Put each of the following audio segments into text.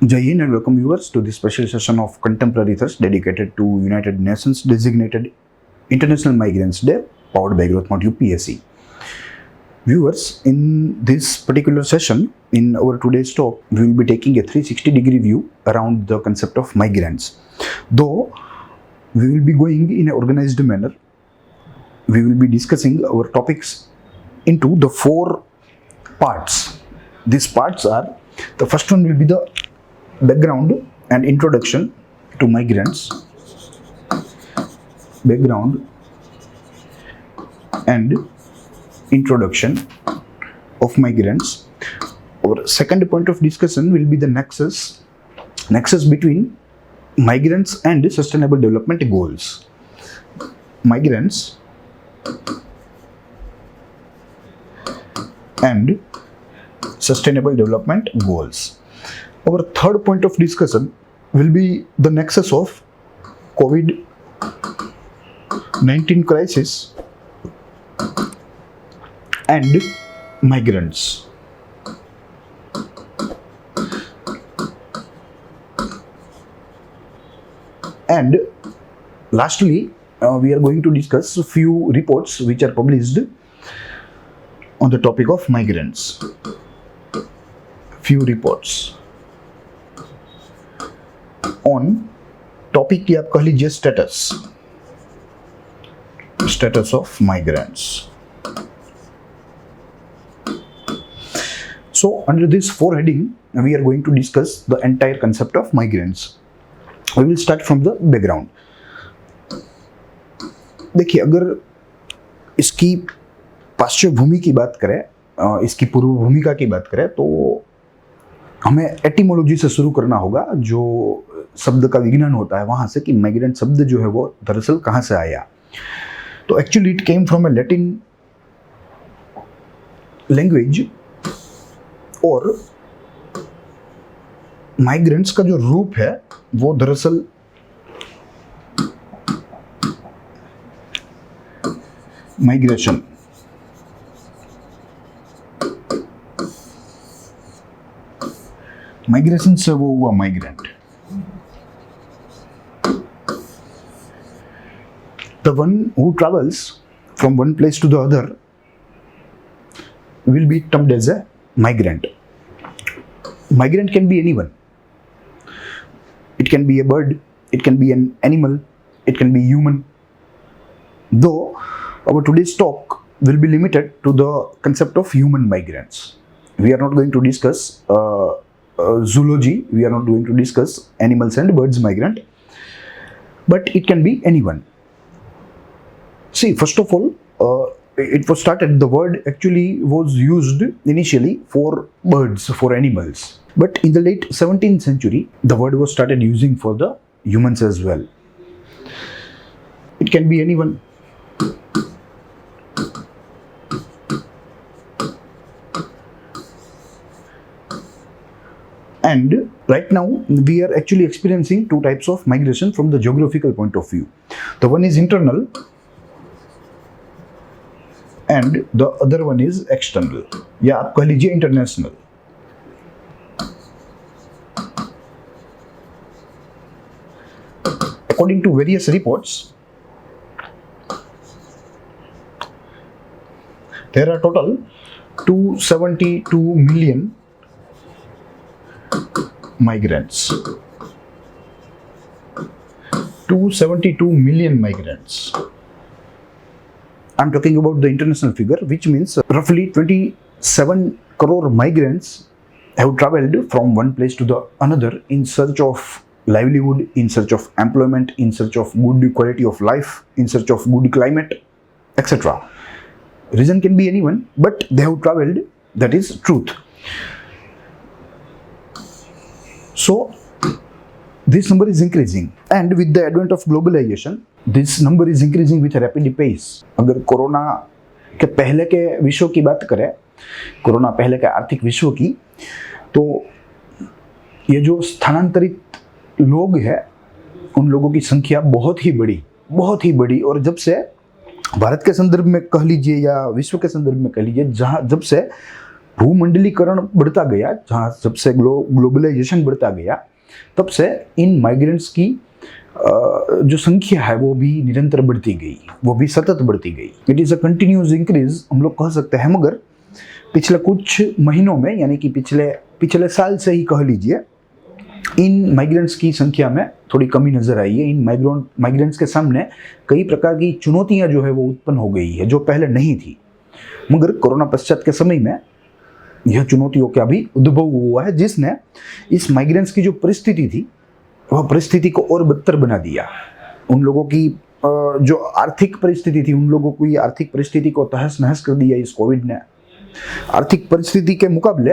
Jai Hind and welcome viewers to this special session of Contemporary Thirst dedicated to United Nations designated International Migrants Day powered by GrowthMart UPSC. Viewers, in this particular session, in our today's talk, we will be taking a 360-degree view around the concept of migrants. Though we will be going in an organized manner, we will be discussing our topics into the four parts. These parts are, the first one will be the background and introduction to migrants. Background and introduction of migrants. Our second point of discussion will be the nexus between migrants and sustainable development goals. Migrants and sustainable development goals. Our third point of discussion will be the nexus of COVID-19 crisis and migrants. And lastly, we are going to discuss a few reports which are published on the topic of migrants. Few reports on topic की आप कह लीजिए status of migrants. So under this four heading, we are going to discuss the entire concept of migrants. We will start from the background. देखिए, अगर इसकी पार्श्वभूमि की बात करें, इसकी पूर्व भूमिका की बात करें, तो हमें एटिमोलॉजी से शुरू करना होगा. जो शब्द का विज्ञान होता है वहां से कि माइग्रेंट शब्द जो है वो दरअसल कहां से आया. तो actually it came from A Latin language, और माइग्रेंट्स का जो रूप है वो दरअसल माइग्रेशन. माइग्रेशन से वो हुआ migrant. The one who travels from one place to the other will be termed as a migrant. Migrant can be anyone. It can be a bird, it can be an animal, it can be human. Though our today's talk will be limited to the concept of human migrants. We are not going to discuss zoology, we are not going to discuss animals and birds migrant, but it can be anyone. See, first of all, it was started, the word actually was used initially for birds, for animals. But in the late 17th century, the word was started using for the humans as well. It can be anyone. And right now, we are actually experiencing two types of migration from the geographical point of view. The one is internal, and the other one is external, या आप कह लीजिए international. According to various reports, there are total 272 million migrants. 272 million migrants. I'm talking about the international figure, which means roughly 27 crore migrants have traveled from one place to the another in search of livelihood, in search of employment, in search of good quality of life, in search of good climate, etc. Reason can be anyone, but they have traveled, that is truth. So this number is increasing, and with the advent of globalization, this number is increasing with a rapid pace. अगर corona के पहले के विश्व की बात करें, corona पहले के आर्थिक विश्व की, तो ये जो स्थानांतरित लोग हैं, उन लोगों की संख्या बहुत ही बड़ी, और जब से भारत के संदर्भ में कह लीजिए या विश्व के संदर्भ में कह लीजिए, जब से भूमंडलीकरण बढ़ता गया, जहाँ जब से ग्लोबलाइजेशन बढ़ता गया, तब से इन माइग्रेंट्स की जो संख्या है वो भी निरंतर बढ़ती गई, वो भी सतत बढ़ती गई। It is a continuous increase हम लोग कह सकते हैं, मगर पिछले कुछ महीनों में, यानी कि पिछले साल से ही कह लीजिए, इन माइग्रेंट्स की संख्या में थोड़ी कमी नजर आई है। इन माइग्रेंट्स के सामने कई प्रकार की चुनौतियां जो है वो उत्पन्न हो गई है, जो पहले नहीं थी, मगर कोरोना पश्चात के समय में यह चुनौतियों का भी उद्भव हुआ है, जिसने इस माइग्रेंट्स की जो परिस्थिति थी वह परिस्थिति को और बदतर बना दिया। उन लोगों की जो आर्थिक परिस्थिति थी, उन लोगों की आर्थिक परिस्थिति को तहस नहस कर दिया इस कोविड ने। आर्थिक परिस्थिति के मुकाबले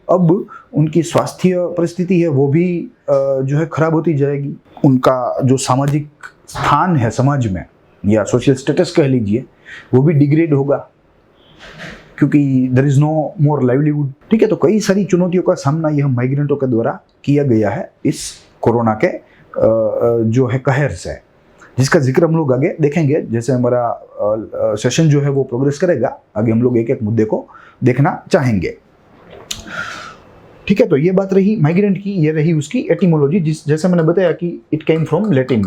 अब उनकी स्वास्थ्य परिस्थिति है वो भी जो है खराब होती जाएगी। उनका जो सामाजिक स्थान है समाज में, या सोशल स्टेटस कह लीजिए, वो भी डिग्रेड होगा, क्योंकि there is no more livelihood. ठीक है, तो कई सारी चुनौतियों का सामना यह माइग्रेंटों के द्वारा किया गया है इस कोरोना के जो है कहर से, जिसका जिक्र हम लोग आगे देखेंगे। जैसे हमारा सेशन जो है वो प्रोग्रेस करेगा, आगे हम लोग एक एक मुद्दे को देखना चाहेंगे। ठीक है, तो ये बात रही माइग्रेंट की, ये रही उसकी एटिमोलॉजी, जैसे मैंने बताया कि इट केम फ्रॉम लैटिन,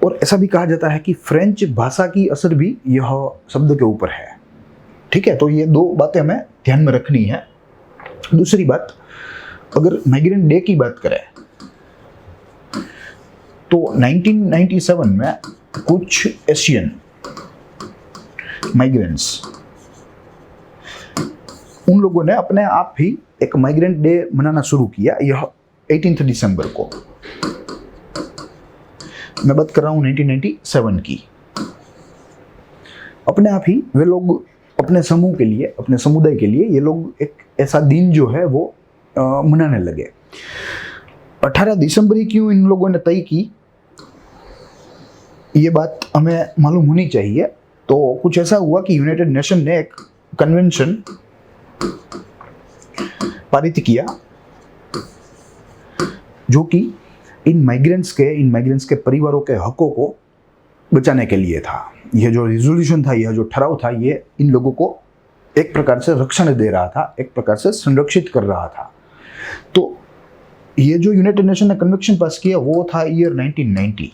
और ऐसा भी कहा जाता है कि फ्रेंच भाषा की असर भी यह शब्द के ऊपर है। ठीक है, तो ये दो बातें हमें ध्यान में रखनी है। दूसरी बात, अगर माइग्रेंट डे की बात करें तो 1997 में कुछ एशियन माइग्रेंट्स, उन लोगों ने अपने आप ही एक माइग्रेंट डे मनाना शुरू किया। यह 18 दिसंबर को, मैं बात कर रहा हूं 1997 की। अपने आप ही वे लोग अपने समूह के लिए, अपने समुदाय के लिए, ये लोग एक ऐसा दिन जो है वो मनाने लगे। 18 दिसंबर ही क्यों इन लोगों ने तय की, ये बात हमें मालूम होनी चाहिए। तो कुछ ऐसा हुआ कि यूनाइटेड नेशन ने एक कन्वेंशन पारित किया, जो कि इन माइग्रेंट्स के परिवारों के हकों को बचाने के लिए था। यह जो रिजोल्यूशन था, यह जो ठराव था, ये इन लोगों को एक प्रकार से रक्षण दे रहा था, एक प्रकार से संरक्षित कर रहा था। तो ये जो यूनाइटेड नेशन ने कन्वेंशन पास किया वो था ईयर 1990।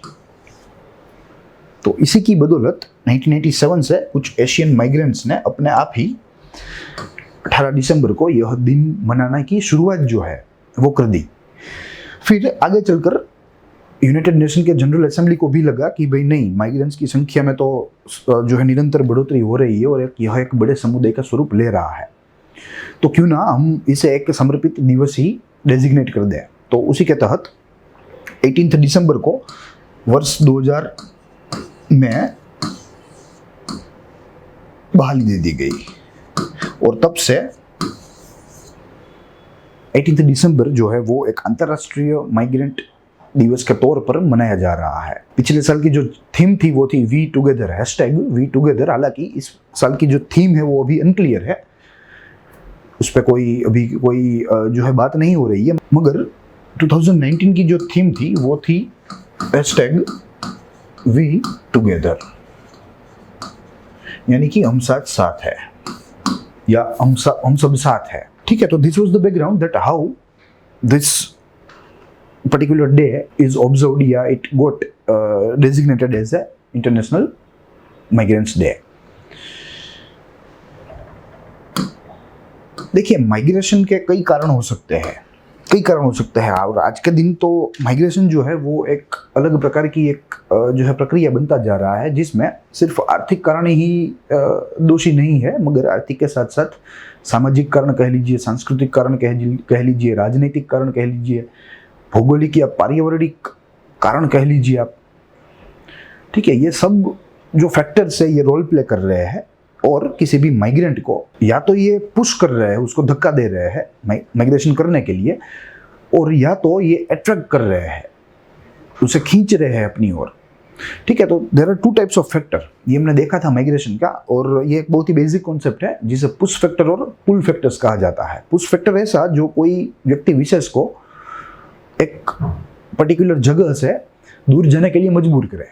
तो इसी की बदौलत 1987 से कुछ एशियन माइग्रेंट्स ने अपने आप ही 18 दिसंबर को यह दिन मनाने की शुरुआत जो है वो कर दी। फिर आगे चलकर यूनाइटेड नेशन के जनरल असेंबली को भी लगा कि भाई नहीं, माइग्रेंट्स की संख्या में तो जो है निरंतर बढ़ोतरी हो रही है और यह एक बड़े समुदाय का स्वरूप ले रहा है, तो क्यों ना हम इसे एक समर्पित दिवस ही डेजिग्नेट कर दें। तो उसी के तहत 18 दिसंबर को वर्ष 2000 में बहाली दे दी गई, और तब से 18 दिसंबर जो है वो एक अंतर्राष्ट्रीय माइग्रेंट दिवस के तौर पर मनाया जा रहा है। पिछले साल की जो थीम थी वो थी वी टुगेदर, #वी टुगेदर। हालांकि इस साल की जो थीम है वो अभी अनक्लियर है, उस पर अभी कोई जो है बात नहीं हो रही है, मगर 2019 की जो थीम थी वो थी #वी टुगेदर, यानी कि हम साथ साथ है, या हम सब साथ है। ठीक है, तो this was the background that how this particular day is observed, या it got designated as a International Migrants Day. देखिए, माइग्रेशन के कई कारण हो सकते हैं, और आज के दिन तो माइग्रेशन जो है वो एक अलग प्रकार की एक जो है प्रक्रिया बनता जा रहा है, जिसमें सिर्फ आर्थिक कारण ही दोषी नहीं है, मगर आर्थिक के साथ साथ सामाजिक कारण कह लीजिए, सांस्कृतिक कारण कह लीजिए, राजनीतिक कारण कह लीजिए, भौगोलिक या पारिवारिक कारण कह लीजिए आप। ठीक है, ये सब जो फैक्टर्स है ये रोल प्ले कर रहे हैं, और किसी भी माइग्रेंट को या तो ये पुश कर रहे हैं, उसको धक्का दे रहे हैं माइग्रेशन करने के लिए, और या तो ये अट्रैक्ट कर रहे हैं, उसे खींच रहे हैं अपनी ओर। ठीक है, तो there are 2 types of factor, ये हमने देखा था माइग्रेशन का, और ये एक बहुत ही बेसिक कॉन्सेप्ट है जिसे पुश फैक्टर और पुल फैक्टर्स कहा जाता है। पुश फैक्टर ऐसा जो कोई व्यक्ति विशेष को एक पर्टिकुलर जगह से दूर जाने के लिए मजबूर करे,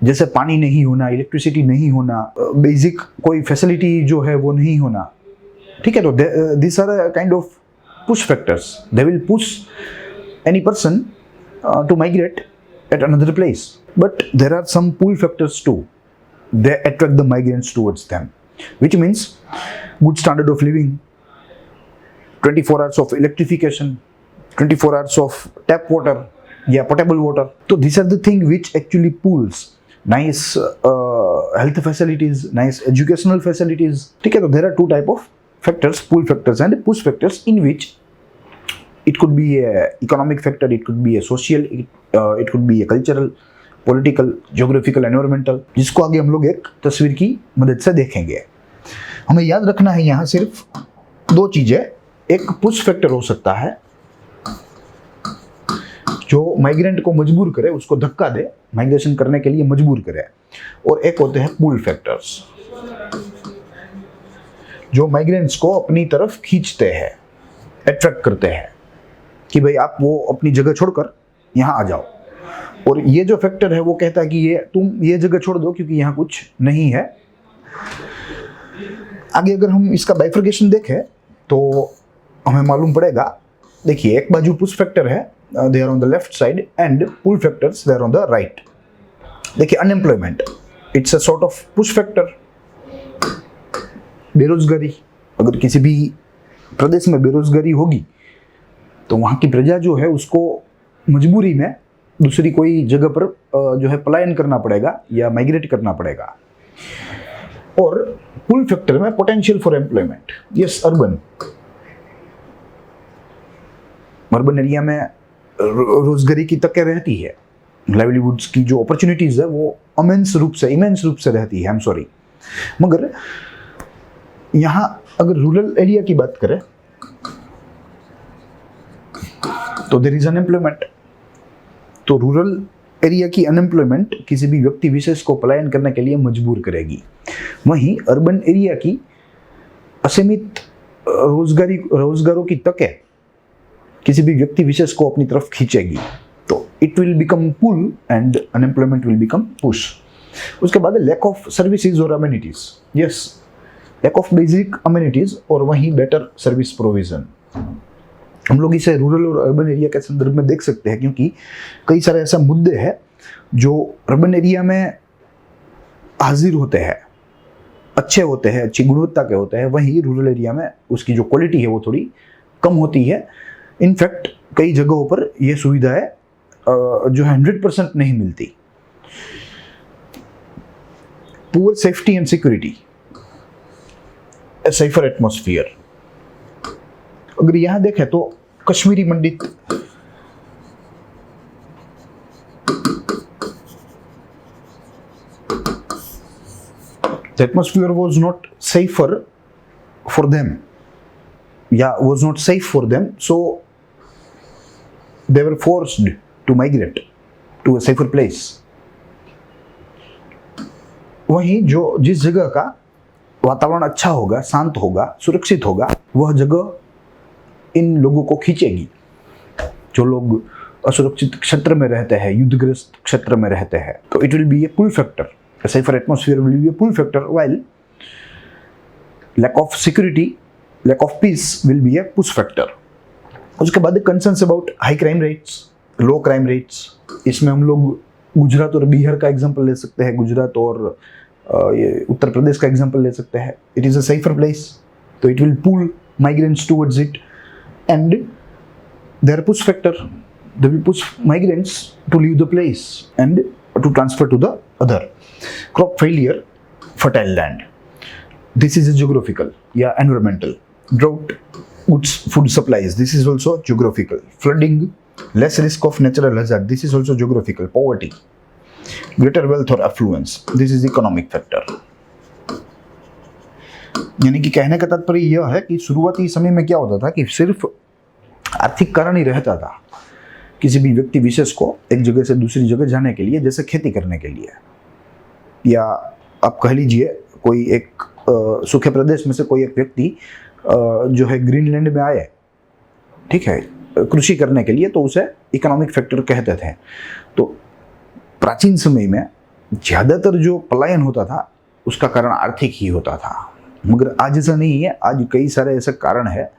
जैसे पानी नहीं होना, इलेक्ट्रिसिटी नहीं होना, बेसिक कोई फैसिलिटी जो है वो नहीं होना, ठीक है, तो this are kind of push factors, they will push any person to migrate at another place. But there are some pull factors too. They attract the migrants towards them, which means good standard of living, 24 hours of electrification, 24 hours of tap water, potable water. So these are the things which actually pulls nice health facilities, nice educational facilities. ठीक है, तो there are two type of factors, pull factors and push factors, in which it could be a economic factor, it could be a social, it could be a cultural, political, geographical, environmental, जिसको आगे हम लोग एक तस्वीर की मदद से देखेंगे। हमें याद रखना है यहाँ सिर्फ दो चीजें, एक पुश फैक्टर हो सकता है जो माइग्रेंट को मजबूर करे, उसको धक्का दे, माइग्रेशन करने के लिए मजबूर करे, और एक होते हैं पुल फैक्टर्स जो माइग्रेंट्स को अपनी तरफ खींचते हैं, अट्रैक्ट करते हैं कि भाई आप वो अपनी जगह छोड़कर यहाँ आ जाओ। और ये जो फैक्टर है वो कहता है कि ये तुम ये जगह छोड़ दो क्योंकि यहाँ कुछ नहीं है। आगे अगर हम इसका बाइफर्केशन देखें तो हमें मालूम पड़ेगा, देखिए एक बाजू पुश फैक्टर है, they are on the left side, and pull factors they are on the right. देखिए unemployment, it's a sort of push factor. बेरोजगारी, अगर किसी भी प्रदेश में बेरोजगारी होगी तो वहाँ की प्रजा जो है उसको मजबूरी में दूसरी कोई जगह पर जो है पलायन करना पड़ेगा या माइग्रेट करना पड़ेगा। और पुल फैक्टर में potential for employment, yes urban area में रोजगारी की तकें रहती है, लाइवलीहुड्स की जो अपॉर्चुनिटीज है वो इमेंस रूप से रहती है, आई एम सॉरी। मगर यहाँ अगर रूरल एरिया की बात करें तो देयर इज अनएम्प्लॉयमेंट। तो रूरल एरिया की अनएम्प्लॉयमेंट किसी भी व्यक्ति विशेष को पलायन करने के लिए मजबूर करेगी। वहीं अर्बन एरिया की असीमित रोजगारों की तकें किसी भी व्यक्ति विशेष को अपनी तरफ खींचेगी, तो it will become pull and unemployment will become push. उसके बाद लैक ऑफ सर्विसेज और amenities, yes, lack of basic amenities और वहीं बेटर सर्विस प्रोविजन। हम लोग इसे रूरल और अर्बन एरिया के संदर्भ में देख सकते हैं, क्योंकि कई सारे ऐसे मुद्दे हैं जो अर्बन एरिया में हाजिर होते हैं, अच्छे होते हैं, अच्छी गुणवत्ता के होते हैं, वहीं रूरल एरिया में उसकी जो क्वालिटी है वो थोड़ी कम होती है। इनफैक्ट कई जगहों पर यह सुविधाएं जो है 100% नहीं मिलती। Poor safety and security, A safer atmosphere. अगर यहां देखें तो कश्मीरी मंडित, the atmosphere was not safer for them, was not safe for them, so they were forced to migrate to a safer place. वहीं जो जिस जगह का वातावरण अच्छा होगा, शांत होगा, सुरक्षित होगा, वह जगह इन लोगों को खींचेगी। जो लोग असुरक्षित क्षेत्र में रहते हैं, युद्धग्रस्त क्षेत्र में रहते हैं, तो it will be a pull factor. A safer atmosphere will be a pull factor, while lack of security, lack of peace will be a push factor. उसके बाद concerns about high crime rates, low crime rates. इसमें हम लोग गुजरात और बिहार का example ले सकते हैं, गुजरात और उत्तर प्रदेश का एग्जांपल ले सकते हैं। It is a safer place, तो it will pull migrants towards it, and their push factor, they will push migrants to leave the place and to transfer to the other. Crop failure, fertile land. This is a geographical, environmental. Drought, goods, food supplies. This is also geographical. Flooding, less risk of natural hazard. This is also geographical. Poverty, greater wealth or affluence. This is economic factor. यानी कि कहने का तात्पर्य यह है कि शुरुआती समय में क्या होता था कि सिर्फ आर्थिक कारण ही रहता था किसी भी व्यक्ति विशेष को एक जगह से दूसरी जगह जाने के लिए, जैसे खेती करने के लिए, या आप कह लीजिए कोई एक सूखे प्रदेश में से कोई एक व्यक्ति जो है ग्रीनलैंड में आए, ठीक है, कृषि करने के लिए, तो उसे इकोनॉमिक फैक्टर कहते थे। तो प्राचीन समय में ज़्यादातर जो पलायन होता था उसका कारण आर्थिक ही होता था। मगर आज ऐसा नहीं है। आज कई सारे ऐसे कारण है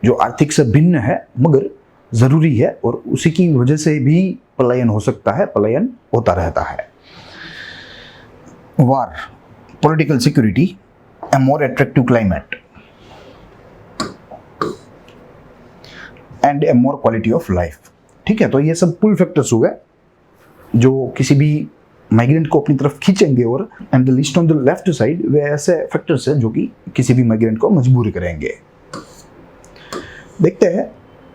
जो आर्थिक से भिन्न है मगर ज़रूरी है, और उसी की वजह से भी पलायन हो सकता है, पलायन होता रहता है। War, political security, a more attractive climate and a more quality of life. ठीक है, तो ये सब पुल फैक्टर्स हुए जो किसी भी माइग्रेंट को अपनी तरफ खींचेंगे, और and the list on the left side way ऐसे फैक्टर्स हैं जो कि किसी भी माइग्रेंट को मजबूर करेंगे। देखते हैं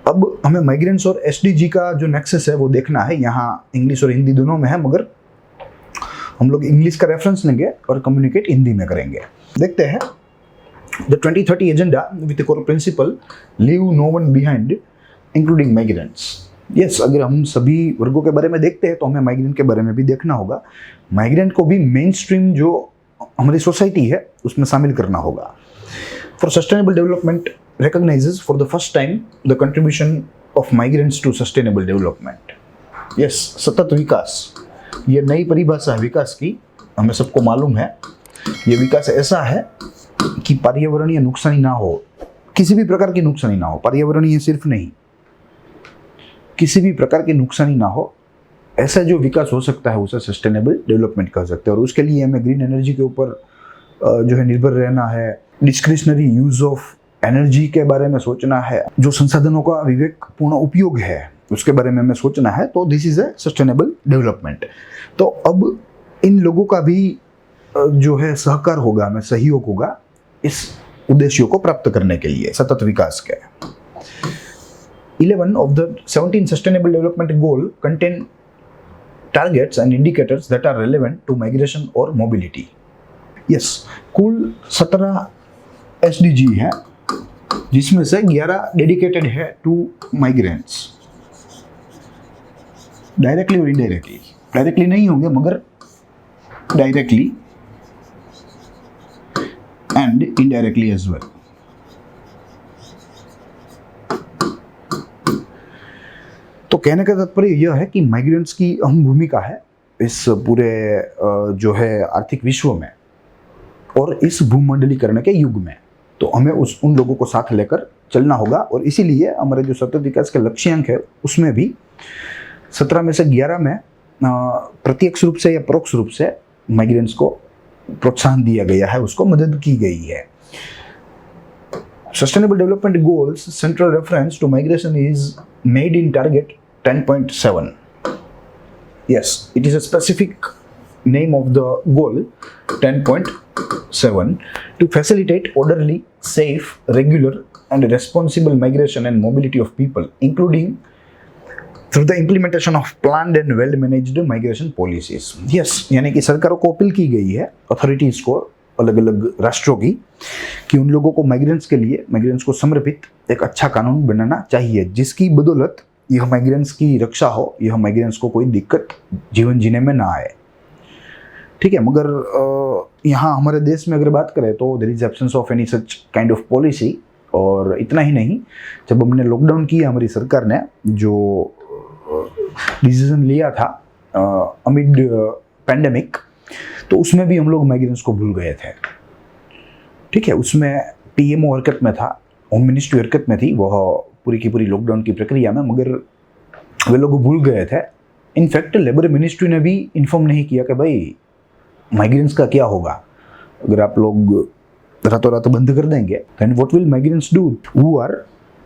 अब हमें माइग्रेंट्स और एसडीजी का जो नेक्सस है वो देखना है। यहाँ इंग्लिश और हिंदी दोनों में है, मगर हम लोग इंग्लिश का रेफरेंस लेंगे और कम्युनिकेट हिंदी में करेंगे। देखते हैं the 2030 agenda with the core principle leave no one behind including migrants. Yes, अगर हम सभी वर्गों के बारे में देखते हैं तो हमें माइग्रेंट के बारे में भी देखना होगा। माइग्रेंट को भी मेन स्ट्रीम जो हमारी सोसाइटी है उसमें शामिल करना होगा। For sustainable development recognizes for the first time the contribution of migrants to sustainable development. Yes, सतत विकास, ये नई परिभाषा है विकास की, हमें सबको मालूम है। ये विकास ऐसा है कि पर्यावरणीय नुकसानी ना हो, किसी भी प्रकार की नुकसानी ना हो। पर्यावरणीय सिर्फ नहीं, किसी भी प्रकार की नुकसानी ना हो, ऐसा जो विकास हो सकता है उसे सस्टेनेबल डेवलपमेंट कह सकते हैं। और उसके लिए हमें ग्रीन एनर्जी के ऊपर जो है निर्भर रहना है, डिस्क्रिशनरी यूज ऑफ एनर्जी के बारे में सोचना है, जो संसाधनों का विवेकपूर्ण उपयोग है उसके बारे में हमें सोचना है। तो this is a sustainable development. तो अब इन लोगों का भी जो है सहकार होगा, हमें सहयोग होगा इस उद्देश्यों को प्राप्त करने के लिए, सतत विकास के। 11 of the 17 sustainable development goal contain targets and indicators that are relevant to migration or mobility. Yes, कुल 17 SDG है, जिसमें से 11 डेडिकेटेड है टू माइग्रेंट्स, डायरेक्टली और इनडायरेक्टली। डायरेक्टली नहीं होंगे मगर directly and indirectly as well. तो कहने का तात्पर्य यह है कि माइग्रेंट्स की अहम भूमिका है इस पूरे जो है आर्थिक विश्व में और इस भूमंडलीकरण के युग में। तो हमें उन लोगों को साथ लेकर चलना होगा, और इसीलिए हमारे जो सतत विकास के लक्ष्यांक है उसमें भी 17 में से 11 में प्रत्यक्ष रूप से या परोक्ष रूप से माइग्रेंट्स को प्रोत्साहन दिया गया है, उसको मदद की गई है। Sustainable development goals central reference to migration is made in target 10.7. Yes, it is a specific name of the goal 10.7 to facilitate orderly, safe, regular and responsible migration and mobility of people, including through the implementation of planned and well managed migration policies. Yes, यानी कि सरकारों को appeal की गई है, authorities को, अलग अलग राष्ट्रों की, कि उन लोगों को माइग्रेंट्स को समर्पित एक अच्छा कानून बनाना चाहिए, जिसकी बदौलत यह माइग्रेंट्स की रक्षा हो, यह माइग्रेंट्स को कोई दिक्कत जीवन जीने में ना आए। ठीक है, मगर यहाँ हमारे देश में अगर बात करें तो there is absence of any such kind of policy. और इतना ही नहीं, जब हमने लॉकडाउन किया हमारी सरकार ने जो डिसीजन लिया था अमिड पैंडेमिक, तो उसमें भी हम लोग माइग्रेंट्स को भूल गए थे। ठीक है, उसमें पीएमओ हरकत में था, होम मिनिस्ट्री हरकत में थी वह पूरी की पूरी लॉकडाउन की प्रक्रिया में, मगर वे लोग भूल गए थे। इनफैक्ट लेबर मिनिस्ट्री ने भी इन्फॉर्म नहीं किया कि भाई माइग्रेंट्स का क्या होगा अगर आप लोग रातों रात बंद कर देंगे। Then what will migrants do who are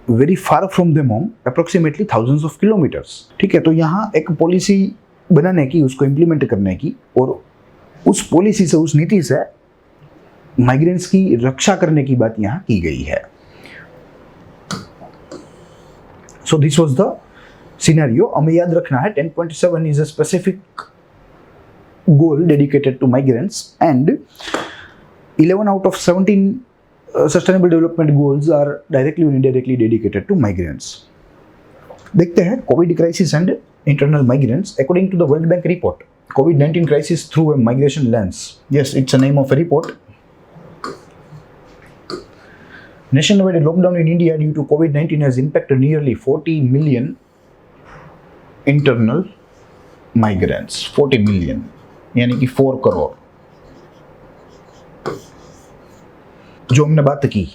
very far from them home, approximately thousands of kilometres. ठीक है, तो यहाँ एक पॉलिसी बनाने की, उसको इम्प्लीमेंट करने की, और उस पॉलिसी से, उस नीति से माइग्रेंट्स की रक्षा करने की बात यहाँ की गई है। So this was the scenario. हमें याद रखना है 10.7 is a specific goal dedicated to migrants, and 11 out of 17 sustainable development goals are directly or indirectly dedicated to migrants. देखते हैं COVID crisis and internal migrants. According to the World Bank report, COVID-19 crisis through a migration lens. Yes, it's a name of a report. Nationwide lockdown in India due to COVID-19 has impacted nearly 40 million internal migrants. 40 million, यानी कि 4 करोड़। जो हमने बात की,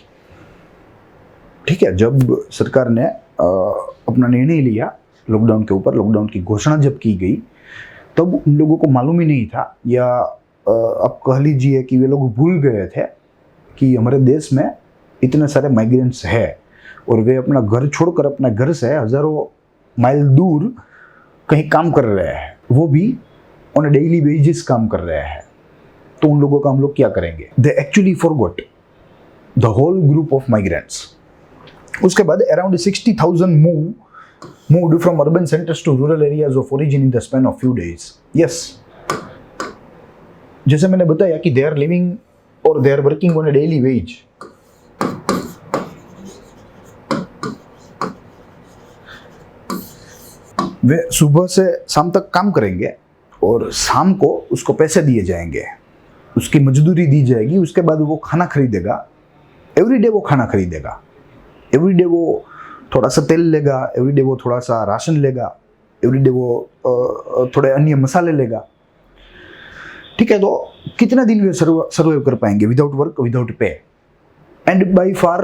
ठीक है, जब सरकार ने अपना निर्णय लिया लॉकडाउन के ऊपर, लॉकडाउन की घोषणा जब की गई, तब उन लोगों को मालूम ही नहीं था, या आप कह लीजिए कि वे लोग भूल गए थे कि हमारे देश में इतने सारे माइग्रेंट्स हैं और वे अपना घर छोड़कर, अपने घर से हजारों माइल दूर कहीं काम कर रहे हैं, वो भी ऑन अ डेली बेसिस काम कर रहे हैं। तो उन लोगों का हम लोग क्या करेंगे? They actually forgot the whole group of migrants. उसके बाद around 60,000 moved from urban centers to rural areas of origin in the span of few days. Yes, जैसे मैंने बताया कि they are living or they are working on a daily wage. वे सुबह से शाम तक काम करेंगे और शाम को उसको पैसे दिए जाएंगे, उसकी मजदूरी दी जाएगी, उसके बाद वो खाना खरीदेगा। एवरीडे वो खाना खरीदेगा, एवरीडे वो थोड़ा सा तेल लेगा, एवरीडे वो थोड़ा सा राशन लेगा, एवरीडे वो थोड़े अन्य मसाले लेगा। ठीक है, तो कितना दिन वे सर्वाइव कर पाएंगे without work, without pay, and by far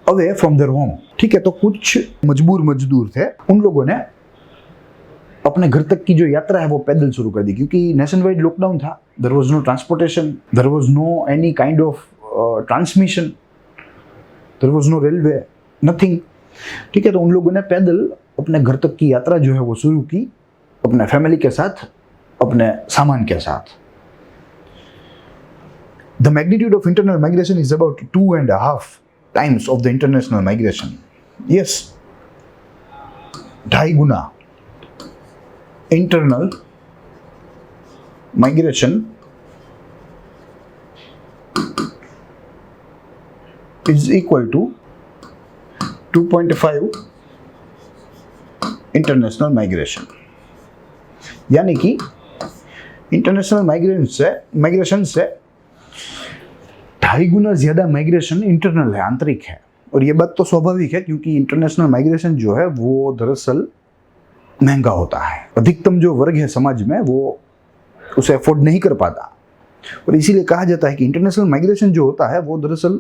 away from their home. ठीक है, तो कुछ मजबूर मजदूर थे, उन लोगों ने अपने घर तक की जो यात्रा है वो पैदल शुरू कर दी, क्योंकि नेशन वाइड लॉकडाउन था। There was no transportation, there was no any kind of transmission, there was no railway, nothing. ठीक है, तो उन लोगों ने पैदल अपने घर तक की यात्रा जो है वो शुरू की, अपने फैमिली के साथ, अपने सामान के साथ। The magnitude of internal migration is about 2.5 times of the international migration. Yes, 2.5 Guna internal migration is equal to 2.5 international migration. यानी कि इंटरनेशनल माइग्रेशन से 2.5 गुना ज्यादा माइग्रेशन इंटरनल है, आंतरिक है। और ये बात तो स्वाभाविक है, क्योंकि इंटरनेशनल माइग्रेशन जो है वो दरअसल महंगा होता है। अधिकतम जो वर्ग है समाज में वो उसे अफोर्ड नहीं कर पाता, और इसीलिए कहा जाता है कि इंटरनेशनल माइग्रेशन जो होता है वो दरअसल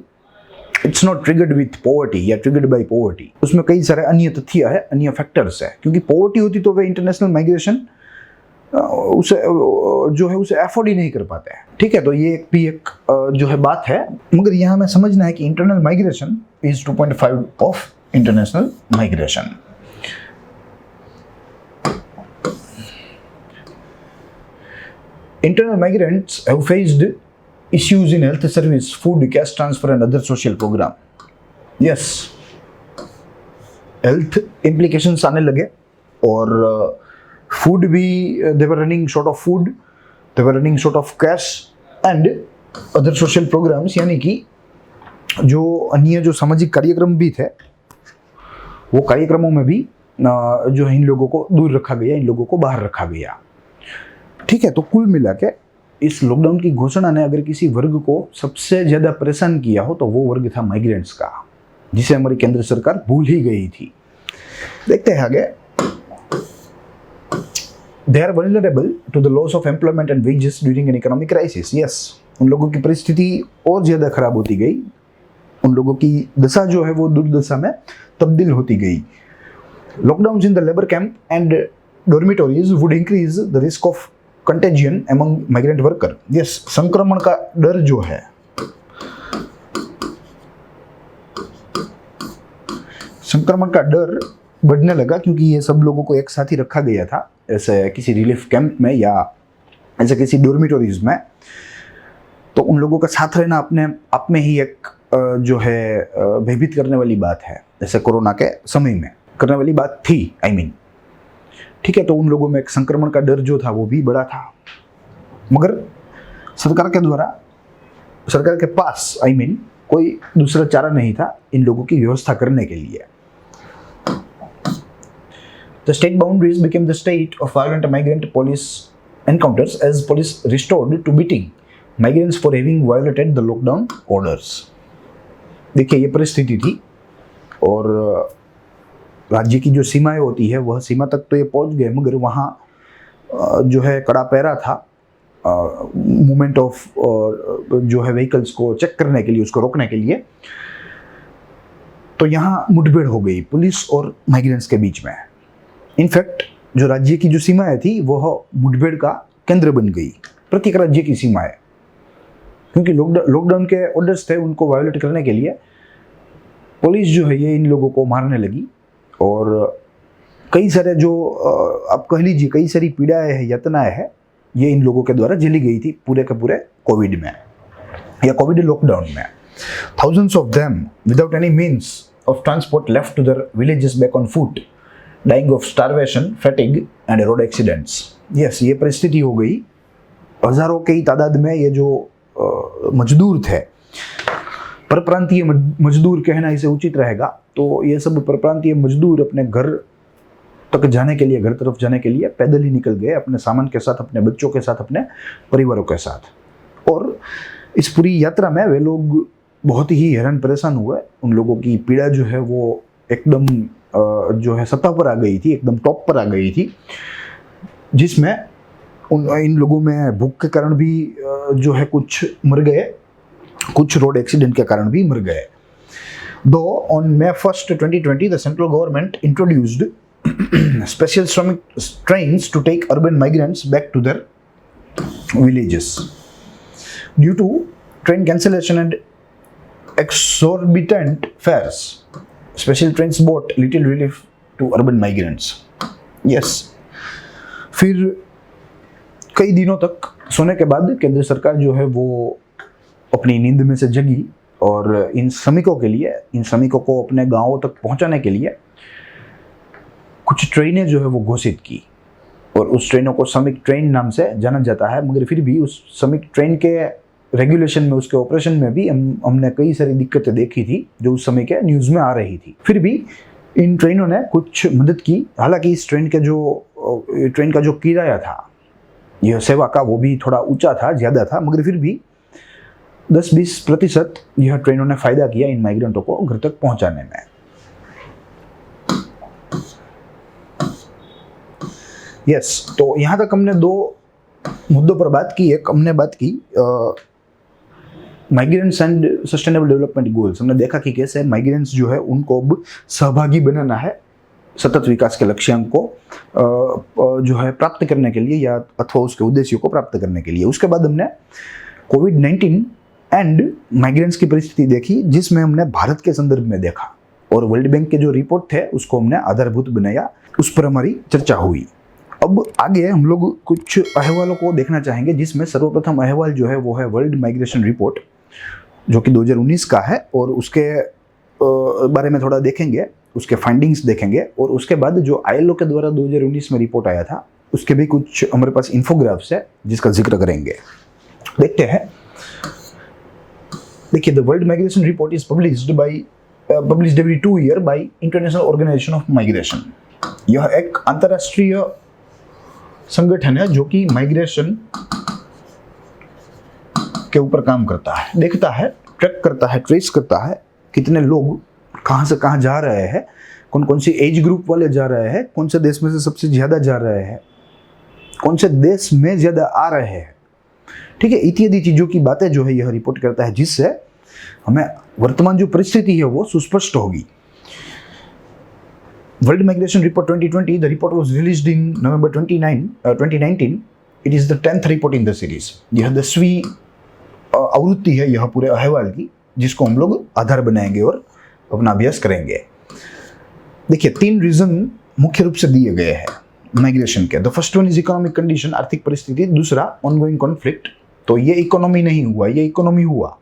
it's not triggered with poverty या ट्रिगर्ड बाय पॉवर्टी। उसमें कई सारे अन्य तथ्य है, अन्य फैक्टर्स है। क्योंकि पॉवर्टी होती तो वे इंटरनेशनल माइग्रेशन उसे जो है उसे अफोर्ड ही नहीं कर पाते हैं। ठीक है, तो ये एक जो है बात है, मगर यहाँ हमें समझना है कि internal migration is 2.5 of international migration. Internal migrants have faced issues in health service, food, cash transfer and other social program. Yes, health implications आने लगे, और food भी they were running short of food, they were running short of cash and other social programs। यानी कि जो अन्य जो सामाजिक कार्यक्रम भी थे, वो कार्यक्रमों में भी जो है इन लोगों को दूर रखा गया, इन लोगों को बाहर रखा गया। ठीक है, तो कुल मिला के इस लॉकडाउन की घोषणा ने अगर किसी वर्ग को सबसे ज्यादा परेशान किया हो तो वो वर्ग था माइग्रेंट्स का, जिसे हमारी केंद्र सरकार भूल ही गई थी। देखते हैं आगे। They are vulnerable to the loss of employment and wages during an economic crisis. Yes, उन लोगों की परिस्थिति और ज्यादा खराब होती गई, उन लोगों की दशा जो है वो दुर्दशा में तब्दील होती गई। Lockdowns in the labor camp and dormitories would increase the risk of contagion among migrant worker. Yes, संक्रमण का डर जो है, संक्रमण का डर बढ़ने लगा, क्योंकि ये सब लोगों को एक साथ ही रखा गया था, ऐसे किसी रिलीफ कैंप में या ऐसे किसी डॉर्मिटोरीज में। तो उन लोगों का साथ रहना अपने आप में ही एक जो है भयभीत करने वाली बात है, जैसे कोरोना के समय में करने वाली बात थी, I mean। ठीक है, तो उन लोगों में एक संक्रमण का डर जो था वो भी बड़ा था, मगर सरकार के द्वारा, सरकार के पास I mean कोई दूसरा चारा नहीं था इन लोगों की व्यवस्था करने के लिए। The state boundaries became the state of violent migrant police encounters as police resorted to beating migrants for having violated the lockdown orders। देखिए, ये परिस्थिति थी, और राज्य की जो सीमाएं होती है वह सीमा तक तो ये पहुंच गए, मगर वहाँ जो है कड़ा पहरा था, मूवमेंट ऑफ जो है व्हीकल्स को चेक करने के लिए, उसको रोकने के लिए। तो यहाँ मुठभेड़ हो गई पुलिस और माइग्रेंट्स के बीच में। इनफैक्ट जो राज्य की जो सीमाएं थी वह मुठभेड़ का केंद्र बन गई, प्रत्येक राज्य की सीमाएं, क्योंकि लॉकडाउन के ऑर्डर्स थे, उनको वायोलेट करने के लिए पुलिस जो है ये इन लोगों को मारने लगी। और कई सारे जो आप कह लीजिए कई सारी पीड़ाएं हैं, यातनाएं हैं, ये इन लोगों के द्वारा झेली गई थी पूरे के पूरे कोविड में या कोविड लॉकडाउन में। Thousands of them without any means of transport left to their villages back on foot, dying of starvation, fatigue and road accidents. Yes, ये परिस्थिति हो गई। हजारों की तादाद में ये जो मजदूर थे, परप्रांतीय मजदूर कहना इसे उचित रहेगा, तो ये सब परप्रांतीय मजदूर अपने घर तक जाने के लिए, घर तरफ जाने के लिए पैदल ही निकल गए, अपने सामान के साथ, अपने बच्चों के साथ, अपने परिवारों के साथ। और इस पूरी यात्रा में वे लोग बहुत ही हैरान परेशान हुए। उन लोगों की पीड़ा जो है वो एकदम जो है सतह पर आ गई थी, एकदम टॉप पर आ गई थी, जिसमें इन लोगों में भूख के कारण भी जो है कुछ मर गए, कुछ रोड एक्सीडेंट के कारण भी मर गए। दो on May 1st, 2020 the central government introduced special trains to take urban migrants back to their villages. Due to train cancellation and exorbitant fares, special trains brought little relief to urban migrants. Yes. फिर कई दिनों तक सोने के बाद केंद्र सरकार जो है वो अपनी नींद में से जगी और इन श्रमिकों को अपने गांवों तक पहुंचाने के लिए कुछ ट्रेनें जो है वो घोषित की। और उस ट्रेनों को श्रमिक ट्रेन नाम से जाना जाता है, मगर फिर भी उस श्रमिक ट्रेन के रेगुलेशन में, उसके ऑपरेशन में भी हमने कई सारी दिक्कतें देखी थी जो उस समय के न्यूज़ में आ रही थी। फिर भी इन ट्रेनों ने कुछ मदद की। हालांकि इस ट्रेन का जो किराया था, यह सेवा का, वो भी थोड़ा ऊंचा था, ज़्यादा था, मगर फिर भी 10-20% यह ट्रेनों ने फ़ायदा किया इन माइग्रेंटों को घर तक पहुंचाने में। यस, तो यहाँ तक हमने दो मुद्दों पर बात की। एक हमने बात की migrants and sustainable development goals. हमने देखा कि कैसे माइग्रेंट्स जो है उनको अब सहभागी बनाना है सतत विकास के लक्ष्यांक को जो है प्राप्त करने के लिए, या अथवा उसके उद्देश्यों को प्राप्त करने के लिए। उसके बाद हमने कोविड-19 एंड माइग्रेंट्स की परिस्थिति देखी, जिसमें हमने भारत के संदर्भ में देखा, और वर्ल्ड बैंक के जो रिपोर्ट थे उसको हमने आधारभूत बनाया, उस पर हमारी चर्चा हुई। अब आगे हम लोग कुछ अहवालों को देखना चाहेंगे, जिसमें सर्वप्रथम अहवाल जो है वो है वर्ल्ड माइग्रेशन रिपोर्ट, जो कि 2019 का है, और उसके बारे में थोड़ा देखेंगे, उसके फाइंडिंग्स देखेंगे। और उसके बाद जो ILO के द्वारा 2019 में रिपोर्ट आया था, उसके भी कुछ हमारे पास इन्फोग्राफ्स है जिसका जिक्र करेंगे। देखते हैं। देखिए, the world migration report is published every 2 year by international organisation of migration. यह एक अंतरराष्ट्रीय संगठन है जो कि माइग्रेशन के ऊपर काम करता है, देखता है, ट्रैक करता है, ट्रेस करता है कितने लोग कहाँ से कहाँ जा रहे हैं, कौन कौन सी एज ग्रुप वाले जा रहे हैं, कौन से देश में से सबसे ज़्यादा जा रहे हैं, कौन से देश में ज़्यादा आ रहे हैं, ठीक है, इत्यादि चीज़ों की बातें जो है यह रिपोर्ट करता है, जिससे हमें वर्तमान जो परिस्थिति है वो सुस्पष्ट होगी। World Migration Report 2020, the report was released in November 2019. It is the 10th report in the series. यह 10वीं आवृत्ति है यह पूरे अहवाल की, जिसको हम लोग आधार बनाएंगे और अपना अभ्यास करेंगे। देखिए, 3 रीजन मुख्य रूप से दिए गए हैं माइग्रेशन के। The first one is economic condition, आर्थिक परिस्थिति। दूसरा ऑनगोइंग कॉन्फ्लिक्ट, तो ये इकोनॉमी नहीं हुआ, ये इकोनॉमी हुआ।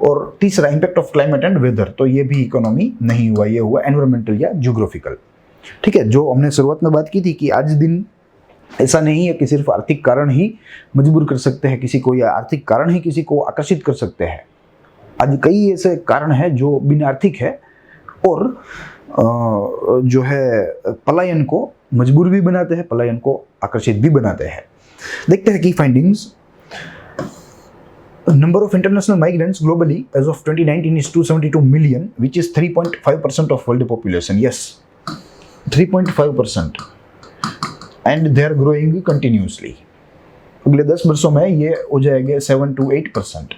और तीसरा impact of climate and weather, तो ये भी इकोनॉमी नहीं हुआ, ये हुआ एनवायरमेंटल या जियोग्राफिकल। ठीक है, जो हमने शुरुआत में बात की थी कि आज दिन ऐसा नहीं है कि सिर्फ आर्थिक कारण ही मजबूर कर सकते हैं किसी को, या आर्थिक कारण ही किसी को आकर्षित कर सकते हैं। आज कई ऐसे कारण हैं जो बिना आर्थिक है और जो है पलायन को मजबूर भी बनाते हैं, पलायन को आकर्षित भी बनाते हैं। देखते हैं की findings. Number of international migrants globally as of 2019 is 272 million, which is 3.5% of world population. Yes, 3.5%, and they are growing continuously. अगले 10 वर्षों में ये हो जाएंगे 7 to 8%.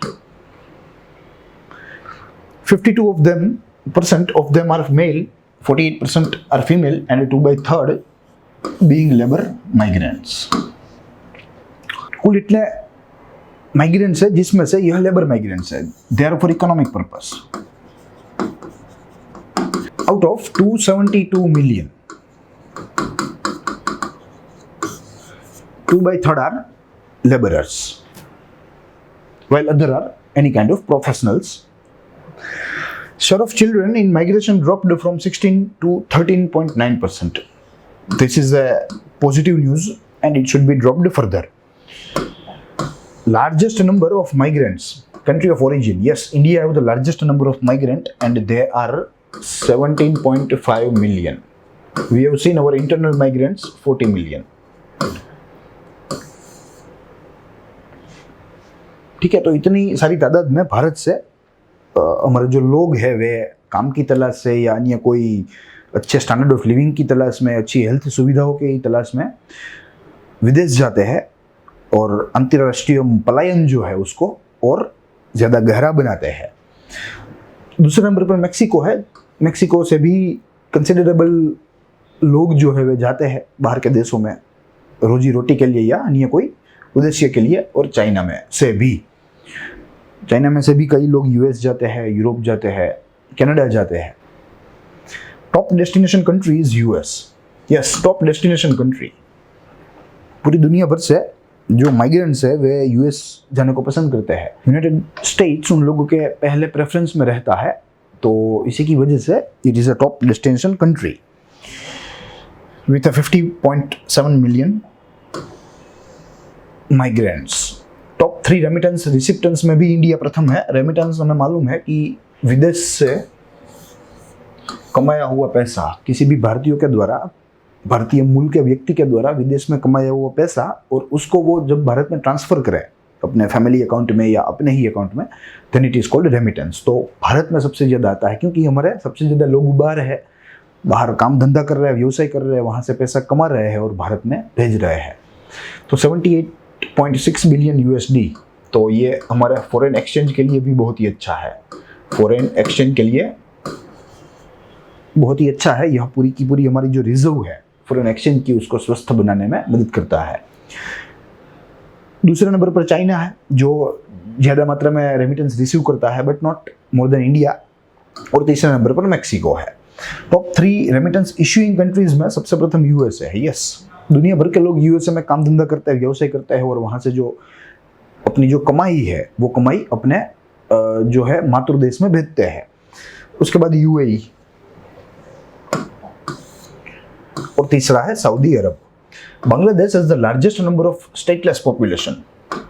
52% of them are male, 48% are female, and 2/3 being labor migrants. कुल इतने migrants है जिसमें से यह लेबर माइग्रेंट्स है. They are for economic purpose. Out of 272 million, 2/3 are laborers, while other are any kind of professionals. Share of children in migration dropped from 16 to 13.9%. This is a positive news and it should be dropped further. Largest number of migrants, country of origin. Yes, India have the largest number of migrants and they are 17.5 million. We have seen our internal migrants 40 million. ठीक है, तो इतनी सारी तादाद में भारत से हमारे जो लोग हैं वे काम की तलाश से या अन्य कोई अच्छे स्टैंडर्ड ऑफ लिविंग की तलाश में, अच्छी हेल्थ सुविधाओं की तलाश में विदेश जाते हैं और अंतर्राष्ट्रीय पलायन जो है उसको और ज़्यादा गहरा बनाते हैं. दूसरे नंबर पर मेक्सिको है. मेक्सिको से भी कंसिडरेबल लोग जो है वे जाते हैं बाहर के देशों में रोजी रोटी के लिए या अन्य कोई उद्देश्य के लिए. और चाइना में से भी कई लोग यूएस जाते हैं, यूरोप जाते हैं, कनाडा जाते हैं. Top destination country is US. Yes, top destination country. पूरी दुनिया भर से जो माइग्रेंट्स है वे यूएस जाने को पसंद करते हैं. यूनाइटेड स्टेट्स उन लोगों के पहले प्रेफरेंस में रहता है, तो इसी की वजह से it is a top destination country with 50.7 million migrants. Top 3 remittance recipients में भी इंडिया प्रथम है. रेमिटेंस हमें मालूम है कि विदेश से कमाया हुआ पैसा किसी भी भारतीयों के द्वारा, भारतीय मूल के व्यक्ति के द्वारा विदेश में कमाया हुआ पैसा और उसको वो जब भारत में ट्रांसफर करे अपने फैमिली अकाउंट में या अपने ही अकाउंट में, then it is called remittance. तो भारत में सबसे ज़्यादा आता है क्योंकि हमारे सबसे ज़्यादा लोग बाहर है, बाहर काम धंधा कर रहे हैं, व्यवसाय कर रहे हैं, वहाँ से पैसा कमा रहे हैं और भारत में भेज रहे हैं. तो 78.6 billion USD. तो ये हमारे फॉरेन एक्सचेंज के लिए भी बहुत ही अच्छा है. फॉरेन एक्सचेंज के लिए बहुत ही अच्छा है. यह पूरी की पूरी हमारी जो रिजर्व है फॉरेन एक्सचेंज की उसको स्वस्थ बनाने में मदद करता है. दूसरे नंबर पर चाइना है जो ज़्यादा मात्रा में रेमिटेंस रिसीव करता है but not more than India. और तीसरे नंबर पर मैक्सिको है. टॉप 3 रेमिटेंस इश्यूइंग कंट्रीज में सबसे प्रथम यूएसए है. यस, दुनिया भर के लोग यूएसए में काम धंधा करते हैं, व्यवसाय करते हैं और वहाँ से जो अपनी जो कमाई है वो कमाई अपने जो है मातृ देश में भेजते हैं. उसके बाद यूएई और तीसरा है Saudi Arab. Bangladesh has the largest number of stateless population.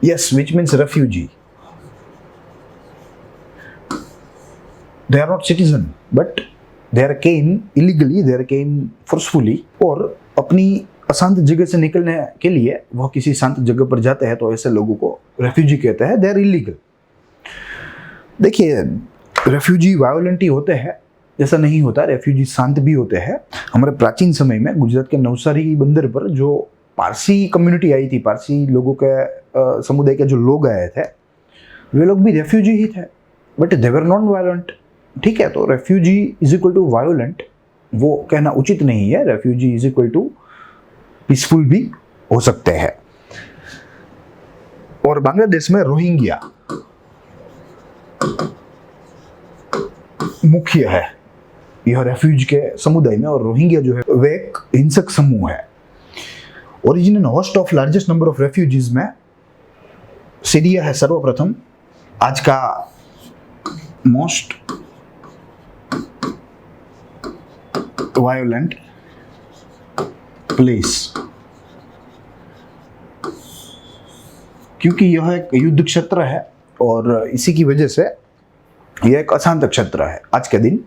Yes, which means refugee. They are not citizen but they are came illegally, they are came forcefully. और अपनी अशांत जगह से निकलने के लिए वह किसी शांत जगह पर जाते हैं तो ऐसे लोगों को रेफ्यूजी कहते हैं. They are illegal. देखिए, रेफ्यूजी वायोलेंट ही होते हैं ऐसा नहीं होता. रेफ्यूजी शांत भी होते हैं. हमारे प्राचीन समय में गुजरात के नवसारी बंदर पर जो पारसी कम्युनिटी आई थी, पारसी लोगों के समुदाय के जो लोग आए थे वे लोग भी रेफ्यूजी ही थे but they were non violent. ठीक है, तो refugee is equal to violent वो कहना उचित नहीं है. Refugee is equal to peaceful भी हो सकते हैं. और बांग्लादेश में रोहिंग्या मुख्य है यह रेफ्यूज के समुदाय में. और रोहिंग्या जो है वे एक हिंसक समूह है. Origin and host of largest number of refugees में सीरिया है सर्वप्रथम, आज का मोस्ट वायोलेंट प्लेस, क्योंकि यह एक युद्ध क्षेत्र है और इसी की वजह से यह एक अशांत क्षेत्र है आज के दिन.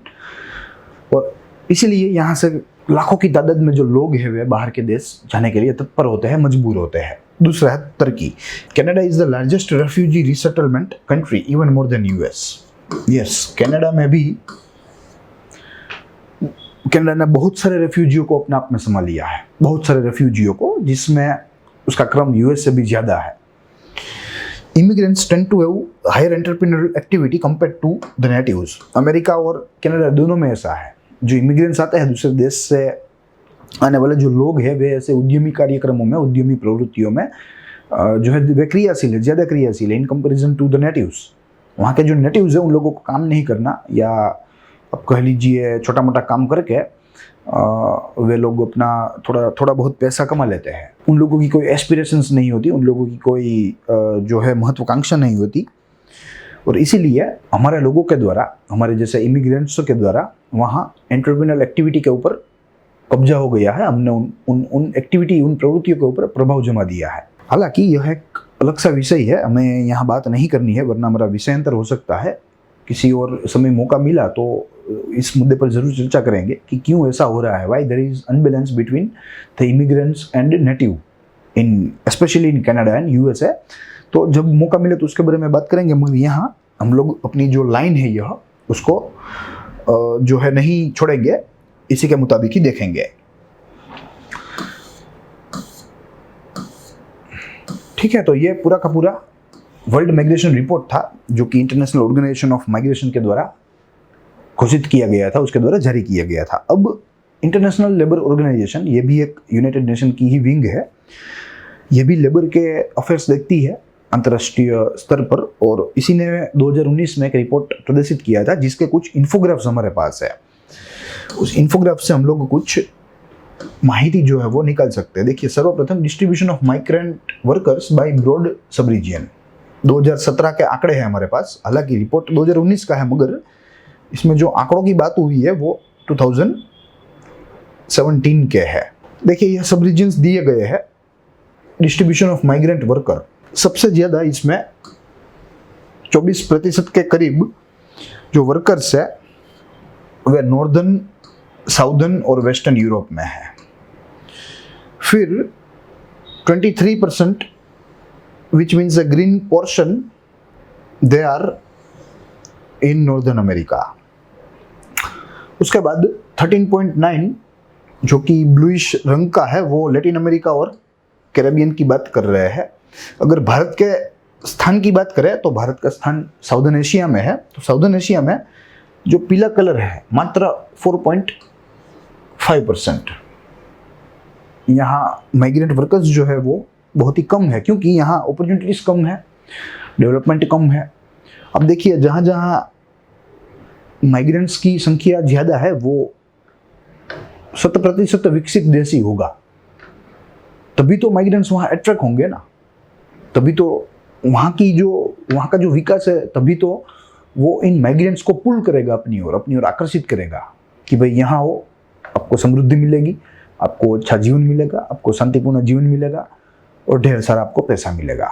और इसीलिए यहाँ से लाखों की तादाद में जो लोग हैं वे बाहर के देश जाने के लिए तत्पर होते हैं, मजबूर होते हैं. दूसरा है तुर्की. Canada is the largest refugee resettlement country even more than US. Yes, Canada में भी कनाडा ने बहुत सारे रेफ्यूजियों को अपने आप में संभाल लिया है, बहुत सारे रेफ्यूजियों को, जिसमें उसका क्रम यूएस से भी ज़्यादा है. immigrants tend to have higher entrepreneurial activity compared to the natives. America और कनाडा दोनों में ऐसा है, जो इमिग्रेंट्स आते हैं दूसरे देश से आने वाले जो लोग हैं वे ऐसे उद्यमी कार्यक्रमों में, उद्यमी प्रवृत्तियों में जो है वे क्रियाशील है, ज़्यादा क्रियाशील है in comparison to the natives. वहाँ के जो नेटिव्स है उन लोगों को काम नहीं करना, या आप कह लीजिए छोटा मोटा काम करके वे लोग अपना थोड़ा बहुत पैसा कमा लेते हैं। उन लोगों की कोई एस्पिरेशंस नहीं होती, उन लोगों की कोई जो है महत्वाकांक्षा नहीं होती, और इसीलिए हमारे लोगों के द्वारा, हमारे जैसे इमिग्रेंट्स के द्वारा वहाँ एंटरप्रेन्योरल एक्टिविटी के ऊपर कब्जा हो गया है। हमने उन एक्टिविटी, उन प्रवृत्तियों के ऊपर प्रभाव जमा दिया है। हालांकि यह एक अलग सा विषय है, हमें यहाँ बात नहीं करनी है वरना हमारा विषयांतर हो सकता है। किसी और समय मौका मिला तो इस मुद्दे पर जरूर चर्चा करेंगे कि क्यों ऐसा हो रहा है, why there is unbalance between the immigrants and native in specially in Canada and USA. तो जब मौका मिले तो उसके बारे में बात करेंगे, मगर यहाँ हम लोग अपनी जो लाइन है यह उसको जो है नहीं छोड़ेंगे, इसी के मुताबिक ही देखेंगे। ठीक है, तो ये पूरा का पूरा वर्ल्ड माइग्रेशन रिपोर्ट था जो कि इंटरनेशनल ऑर्गेनाइजेशन ऑफ माइग्रेशन के द्वारा घोषित किया गया था, उसके द्वारा जारी किया गया था। अब इंटरनेशनल लेबर ऑर्गेनाइजेशन, ये भी एक यूनाइटेड नेशन की ही विंग है, ये भी लेबर के अफेयर्स देखती है अंतर्राष्ट्रीय स्तर पर, और इसी ने 2019 में एक रिपोर्ट प्रदर्शित किया था जिसके कुछ इन्फोग्राफ्स हमारे पास है। उस इन्फोग्राफ से हम लोग कुछ माहिती जो है वो निकाल सकते हैं। देखिए, सर्वप्रथम distribution of migrant workers by broad sub region, 2017 के आंकड़े हैं हमारे पास। हालांकि रिपोर्ट 2019 का है, मगर इसमें जो आंकड़ों की बात हुई है वो 2017 के है। देखिए, यह सब रीजन्स दिए गए हैं। डिस्ट्रीब्यूशन ऑफ माइग्रेंट वर्कर, सबसे ज़्यादा इसमें 24% के करीब जो वर्कर्स है वे नॉर्दर्न, साउदर्न और वेस्टर्न यूरोप में है। फिर 23% which means a green portion they are in northern America. उसके बाद 13.9 जो कि ब्लूइश रंग का है वो लैटिन अमेरिका और कैरेबियन की बात कर रहे हैं। अगर भारत के स्थान की बात करें तो भारत का स्थान साउदर्न एशिया में है। तो साउदर्न एशिया में जो पीला कलर है मात्र 4.5%। यहाँ माइग्रेंट वर्कर्स जो है वो बहुत ही कम है, क्योंकि यहाँ अपॉर्चुनिटीज कम है, डेवलपमेंट कम है। अब देखिए, जहाँ जहाँ माइग्रेंट्स की संख्या ज़्यादा है वो 100% विकसित देश ही होगा, तभी तो माइग्रेंट्स वहाँ अट्रैक्ट होंगे ना, तभी तो वहाँ का जो विकास है, तभी तो वो इन माइग्रेंट्स को पुल करेगा अपनी ओर आकर्षित करेगा कि भाई यहाँ हो, आपको समृद्धि मिलेगी, आपको अच्छा जीवन मिलेगा, आपको शांतिपूर्ण जीवन मिलेगा और ढेर सारा आपको पैसा मिलेगा।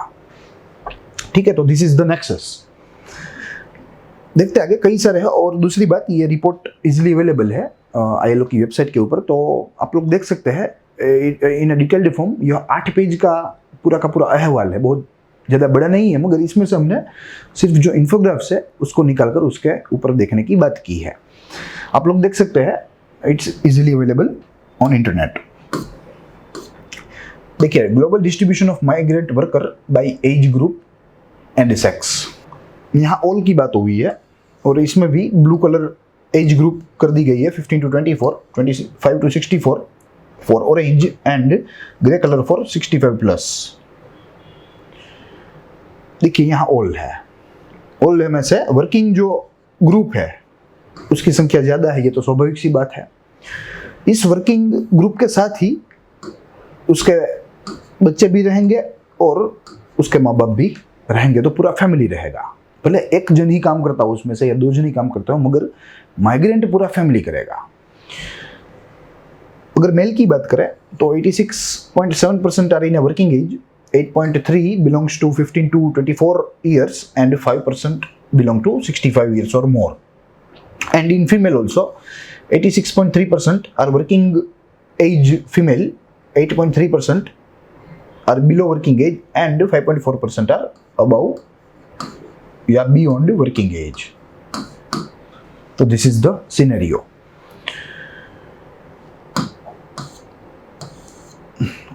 ठीक है, तो दिस इज द नेक्सस। देखते आगे, कई सारे हैं। और दूसरी बात, ये रिपोर्ट इजीली अवेलेबल है ILO की वेबसाइट के ऊपर, तो आप लोग देख सकते हैं इन अ डिटेल्ड फॉर्म। यह 8 पेज का पूरा अहवाल है, बहुत ज़्यादा बड़ा नहीं है, मगर इसमें से हमने सिर्फ जो इन्फोग्राफ्स है उसको निकालकर उसके ऊपर देखने की बात की है। आप लोग देख सकते हैं, it's easily available on internet. देखिए, global distribution of migrant worker by age group and sex, यहाँ ऑल की बात हुई है और इसमें भी ब्लू कलर एज ग्रुप कर दी गई है, 15 to 24, 25 to 64 for orange and grey colour for 65+। देखिए, यहाँ ऑल है, ऑल में से वर्किंग जो ग्रुप है उसकी संख्या ज़्यादा है, ये तो स्वाभाविक सी बात है। इस वर्किंग ग्रुप के साथ ही उसके बच्चे भी रहेंगे और उसके माँ बाप भी रहेंगे, तो पूरा फैमिली रहेगा। भले एक जन ही काम करता हो उसमें से या 2 जन ही काम करता हो, मगर माइग्रेंट पूरा फैमिली करेगा। अगर मेल की बात करें तो 86.7% are in working age, 8.3 belongs to 15 to 24 years and 5% belong to 65 years or more. And in female also, 86.3% are working age female, 8.3% are below working age and 5.4% are above beyond working age. So this is the scenario.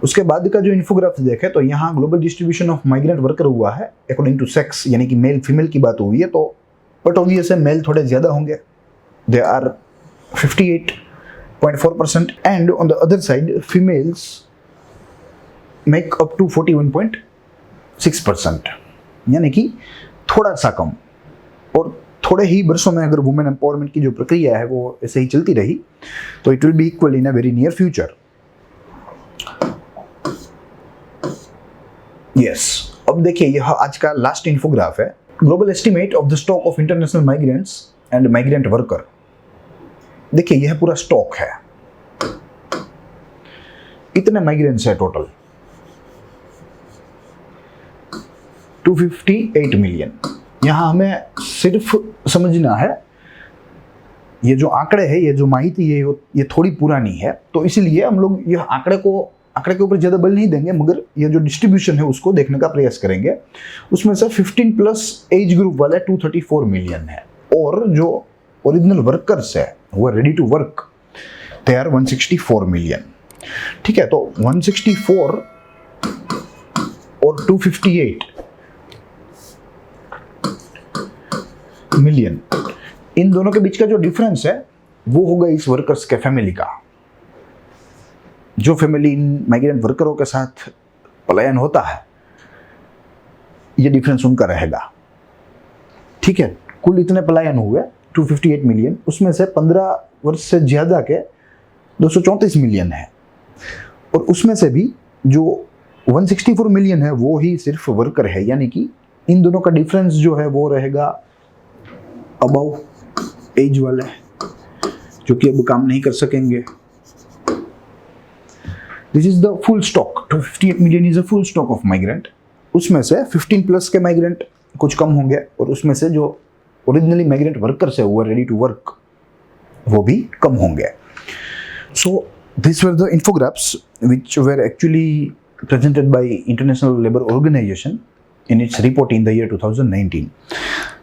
उसके बाद का जो इन्फोग्राफ देखें तो यहाँ global distribution of migrant worker हुआ है according to sex, यानी कि मेल फीमेल की बात हुई है, तो बट ऑब्वियस है मेल थोड़े ज़्यादा होंगे, they are 58.4% and on the other side females make up to 41.6%, यानी कि थोड़ा सा कम। और थोड़े ही वर्षों में अगर वुमेन एम्पावरमेंट की जो प्रक्रिया है वो ऐसे ही चलती रही तो it will B equal in a very near future. Yes, अब देखिए यह आज का लास्ट इन्फोग्राफ है, global estimate of the stock of international migrants and migrant worker. देखिए यह पूरा स्टॉक है, कितने माइग्रेंट्स है टोटल, 258 मिलियन। यहां हमें सिर्फ समझना है ये जो आंकड़े है, ये जो माहिती है ये थोड़ी पुरानी है, तो इसीलिए हम लोग यह आंकड़े के ऊपर ज़्यादा बल नहीं देंगे, मगर ये जो डिस्ट्रीब्यूशन है उसको देखने का प्रयास करेंगे। उसमें से 15+ एज ग्रुप वाले 234 मिलियन है, और जो ओरिजिनल वर्कर्स है वो ready to work they are 164 million. ठीक है, तो 164 और 258 मिलियन, इन दोनों के बीच का जो डिफरेंस है वो होगा इस वर्कर्स के फैमिली का। जो फैमिली इन माइग्रेंट वर्करों के साथ पलायन होता है, ये डिफरेंस उनका रहेगा। ठीक है, कुल इतने पलायन हुए 258 मिलियन, उसमें से 15 वर्ष से ज़्यादा के 234 मिलियन है, और उसमें से भी जो 164 मिलियन है वो ही सिर्फ वर्कर है, यानी कि इन दोनों का डिफरेंस जो है वो रहेगा अबव एज वाले, जो कि अब काम नहीं कर सकेंगे। This is the full stock, 258 million is a full stock of migrant. उसमें से 15+ के माइग्रेंट कुछ कम होंगे, और उसमें से जो ओरिजिनली माइग्रेंट वर्कर्स है वो रेडी टू वर्क वो भी कम होंगे। So this were the infographs which were actually presented by International Labour Organization in its report in the year 2019।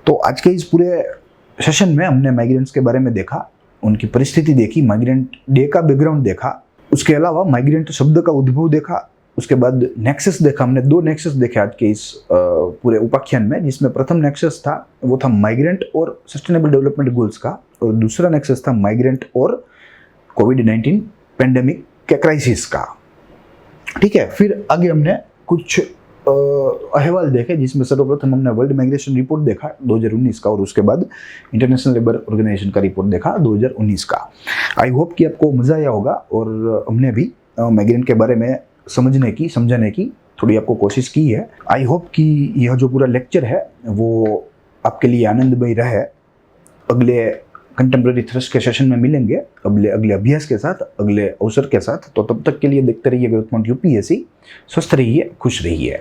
तो आज के इस पूरे सेशन में हमने माइग्रेंट्स के बारे में देखा, उनकी परिस्थिति देखी, माइग्रेंट डे का बैकग्राउंड देखा, उसके अलावा माइग्रेंट शब्द का उद्भव देखा, उसके बाद नेक्सस देखा। हमने 2 नेक्सस देखे आज के इस पूरे उपाख्यान में, जिसमें प्रथम नेक्सस था वो था माइग्रेंट और सस्टेनेबल डेवलपमेंट गोल्स का, और दूसरा नेक्सस था माइग्रेंट और कोविड-19 पेंडेमिक के क्राइसिस का। ठीक है, फिर आगे हमने कुछ अहवाल देखे, जिसमें सर्वप्रथम हमने वर्ल्ड माइग्रेशन रिपोर्ट देखा 2019 का, और उसके बाद इंटरनेशनल लेबर ऑर्गेनाइजेशन का रिपोर्ट देखा 2019 का। आई होप कि आपको मज़ा आया होगा, और हमने भी माइग्रेंट के बारे में समझने की थोड़ी आपको कोशिश की है। आई होप कि यह जो पूरा लेक्चर है वो आपके लिए आनंदमय रहे। अगले कंटेम्प्रेरी थ्रस्ट के सेशन में मिलेंगे अगले अभ्यास के साथ, अगले अवसर के साथ। तो तब तक के लिए देखते रहिए ग्रोथ पॉइंट यूपीएससी। स्वस्थ रहिए, खुश रहिए।